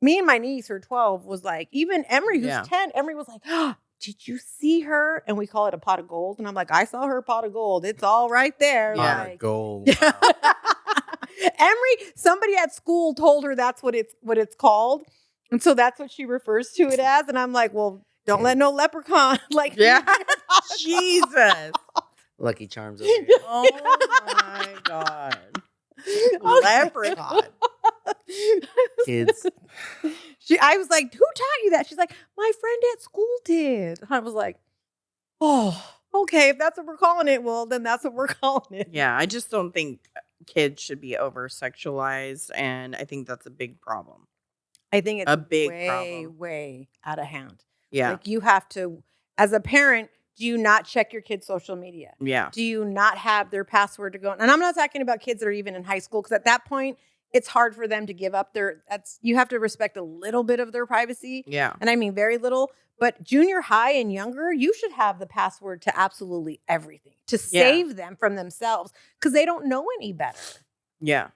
me and my niece, who are 12, was like, even Emery, who's Yeah. 10, Emery was like, oh, did you see her? And we call it a pot of gold. And I'm like, I saw her pot of gold. It's all right there. Yeah. Like, Gold. Wow. Emery, somebody at school told her that's what it's called. And so that's what she refers to it as. And I'm like, well, don't let no leprechaun like Yeah. Jesus. Lucky Charms over here. Oh my God. Leprechaun. Kids. I was like, who taught you that? She's like, my friend at school did. I was like, oh, okay. If that's what we're calling it, well, then that's what we're calling it. Yeah, I just don't think kids should be over sexualized, and I think that's a big problem. I think it's A big way, problem. way out of hand. Yeah. Like you have to, as a parent, do you not check your kids' social media? Yeah. Do you not have their password to go? And I'm not talking about kids that are even in high school, because at that point, it's hard for them to give up you have to respect a little bit of their privacy. Yeah. And I mean very little. But junior high and younger, you should have the password to absolutely everything to save them from themselves, because they don't know any better. Yeah.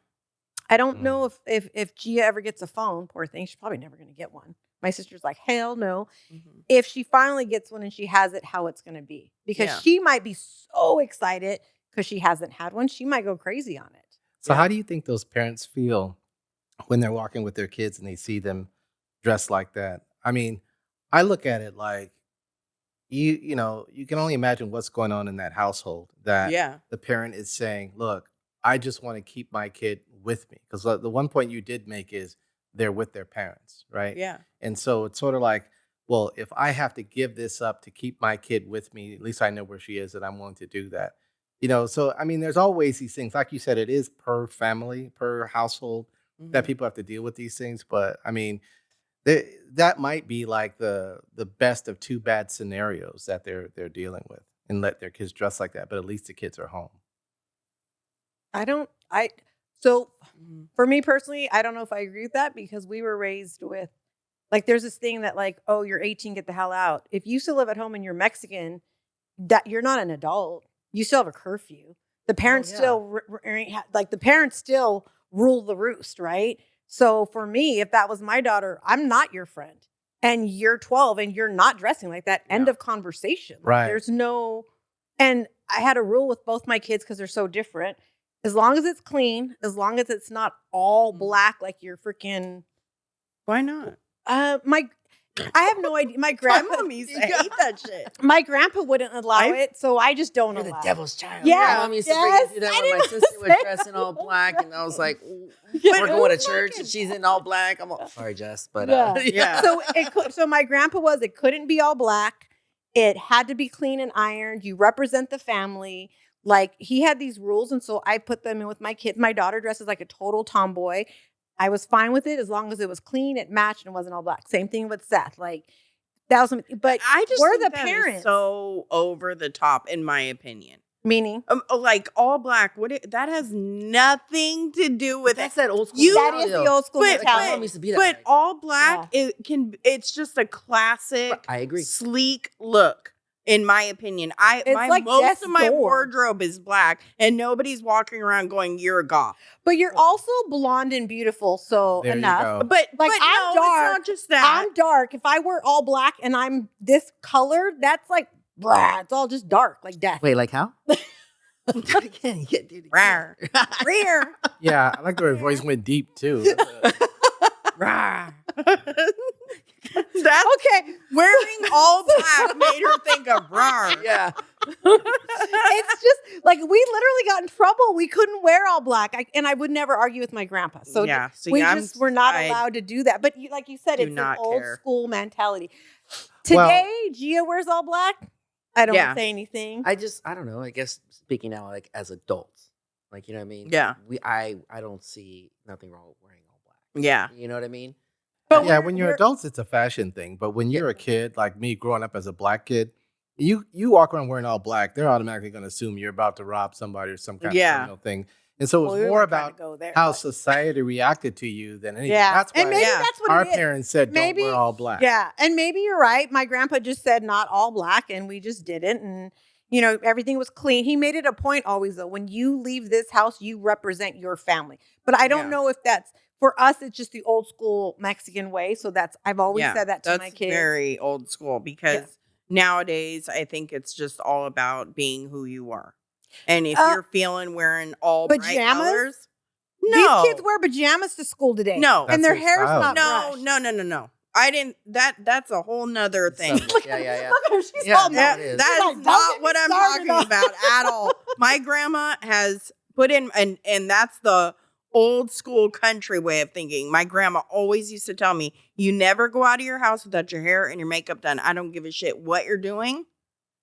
I don't know if Gia ever gets a phone. Poor thing. She's probably never going to get one. My sister's like, hell no. Mm-hmm. If she finally gets one and she has it, how it's going to be. Because she might be so excited because she hasn't had one. She might go crazy on it. So how do you think those parents feel when they're walking with their kids and they see them dressed like that? I mean, I look at it like you know, you can only imagine what's going on in that household, that the parent is saying, look, I just want to keep my kid with me. Because the one point you did make is they're with their parents, right? Yeah. And so it's sort of like, well, if I have to give this up to keep my kid with me, at least I know where she is and I'm willing to do that. You know, so I mean, there's always these things. Like you said, it is per family, per household that people have to deal with these things. But I mean, that might be like the best of two bad scenarios that they're dealing with, and let their kids dress like that. But at least the kids are home. So for me personally, I don't know if I agree with that, because we were raised with, like, there's this thing that like, oh, you're 18, get the hell out. If you still live at home and you're Mexican, that you're not an adult. You still have a curfew. The parents still the parents still rule the roost, right? So for me, if that was my daughter, I'm not your friend, and you're 12 and you're not dressing like that. End of conversation. Right. There's no, and I had a rule with both my kids because they're so different. As long as it's clean, as long as it's not all black, like you're freaking. Why not? I have no idea. My grandpa used to hate that shit. My grandpa wouldn't allow it, so I just don't You're allow the devil's child. Yeah, My mom used to freaking do that when my sister was dressing all black, and I was like, we're going to church, and she's in all black. I'm all, sorry, Jess, but yeah. So my grandpa it couldn't be all black. It had to be clean and ironed. You represent the family. Like, he had these rules, and so I put them in with my kids. My daughter dresses like a total tomboy. I was fine with it as long as it was clean, it matched, and wasn't all black. Same thing with Seth. Like, that was, but I just we're think the that is parents. so over the top, in my opinion. Meaning, like all black. That has nothing to do with that's it. that old school. That is the old school But mentality. my mom used to be that But way. all black, it's just a classic. I agree. Sleek look. In my opinion, like most death's of my door. wardrobe is black, and nobody's walking around going, "You're a goth." But you're also blonde and beautiful, so There you enough. go. But Like, but I'm no, dark. It's not just that. I'm dark. If I wear all black and I'm this color, that's like, blah, it's all just dark, like death. Wait, like how? Do it again. Yeah, do it again. Rawr. Rear. Yeah, I like the way her voice went deep too. Rawr. That's Okay. wearing all black made her think of rawr. Yeah. It's just like, we literally got in trouble. We couldn't wear all black. And I would never argue with my grandpa. So Yeah, see, we just were not allowed to do that. But like you said, do it's an not old care. school mentality. Today, Gia wears all black. I don't say anything. I don't know. I guess speaking now, like, as adults, like, you know what I mean? Yeah. I don't see nothing wrong with wearing all black. Yeah. You know what I mean? But Yeah, when you're adults, it's a fashion thing. But when you're a kid, like me growing up as a black kid, you walk around wearing all black, they're automatically going to assume you're about to rob somebody or some kind of criminal thing. And so it's more about how society reacted to you than anything. Yeah. That's why And maybe that's what our it is. parents said, don't wear all black. Yeah. And maybe you're right. My grandpa just said not all black, and we just didn't. And, you know, everything was clean. He made it a point always, though, when you leave this house, you represent your family. But I don't know if that's, for us, it's just the old school Mexican way. So I've always said that to my kids. That's very old school, because nowadays I think it's just all about being who you are. And if you're feeling wearing all bright pajamas? colors, No. These kids wear pajamas to school today. No. And their That's their hair's style. not No, brushed. no. I didn't. That's a whole nother thing. So, yeah. Look at her. She's Yeah, all no, mad. it is. That She's is like, "Don't not get what me I'm started talking on-" about at all. My grandma has put in, and that's the old school country way of thinking. My grandma always used to tell me, you never go out of your house without your hair and your makeup done. I don't give a shit what you're doing.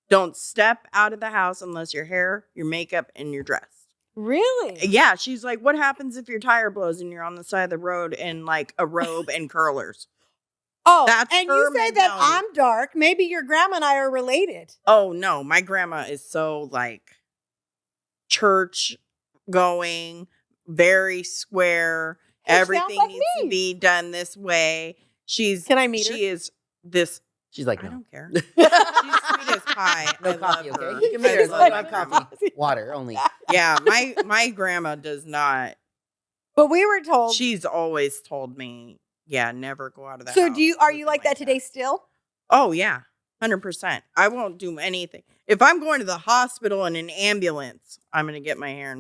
Don't step out of the house unless your hair, your makeup, and you're dressed. Really? Yeah, she's like, what happens if your tire blows and you're on the side of the road in like a robe and curlers? Oh, That's and her you say that mentality. I'm dark. Maybe your grandma and I are related. Oh no, my grandma is so like church going, very square. She sounds Everything like needs to me. be done this way. Can I meet her? She is this. She's like, I no. don't care. She's sweet as pie. No I coffee, love okay? her. You can meet her. I It's love like, my no grandma. coffee. Water only. Yeah, my grandma does not. But we were told. She's always told me, yeah, never go out of the house. So are you looking like that today still? Oh yeah, 100%. I won't do anything. If I'm going to the hospital in an ambulance, I'm gonna get my hair.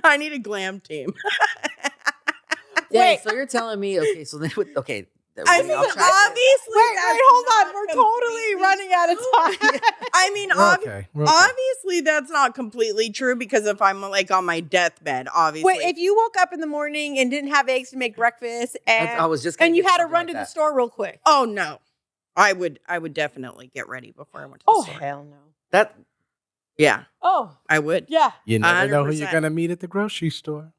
I need a glam team. Dang, so you're telling me, okay, so then, okay. I mean, I'll try to- obviously, Wait, that's hold on. not We're totally completely running out of time. I mean, We're okay. We're okay. obviously, that's not completely true because if I'm like on my deathbed, obviously. Wait, if you woke up in the morning and didn't have eggs to make breakfast I was just gonna and you get had to something run like to the that. store real quick. oh no, I would definitely get ready before I went to the store. hell no. That Yeah, Oh, I would. yeah. You never know who you're 100%. gonna meet at the grocery store.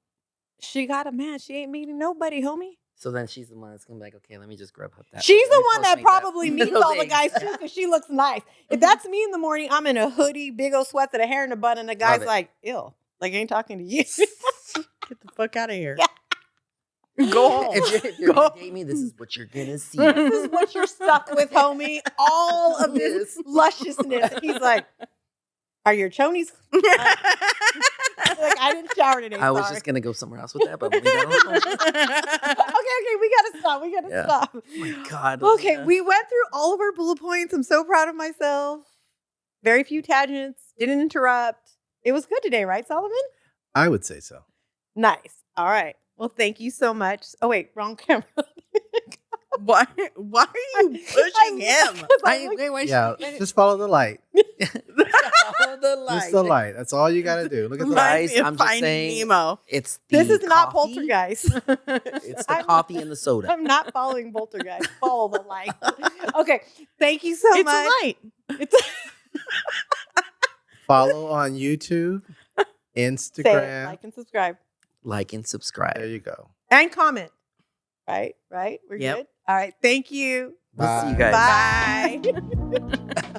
She got a man. She ain't meeting nobody, homie. so then she's the one that's gonna be like, okay, let me just grab up that. She's Let the me one that Postmate probably meets Those all the eggs. guys too because she looks nice. If that's me in the morning, I'm in a hoodie, big old sweats, and a hair in a bun, and the guy's it. like, ew, like I ain't talking to you. Get the fuck out of here. Yeah. Go home. If you're gonna date me, this is what you're gonna see. This is what you're stuck with, homie. All of this lusciousness. And he's like, are your chonies? Like, I didn't shower today. I was sorry. just gonna go somewhere else with that, but we'll leave that alone. Okay, we gotta stop. Yeah. Stop. Oh my God. Okay, Olivia. we went through all of our bullet points. I'm so proud of myself. Very few tangents. Didn't interrupt. It was good today, right, Solomon? I would say so. Nice. All right. Well, thank you so much. Oh wait, wrong camera. Why are you pushing him? Why Yeah, just follow the light. follow the light. Just the light. That's all you gotta do. Look at the Guys, light. Reminds me of I'm just Finding saying- Nemo. It's This the is not coffee. poltergeist. It's the coffee and the soda. I'm not following poltergeist. Follow the light. Okay. Thank you so It's much. a light. It's Follow on YouTube, Say it. Instagram. Like and subscribe. Like and subscribe. There you go. And comment. Right? We're Yep. good. All right. Thank you. We'll see you Bye. guys. Bye.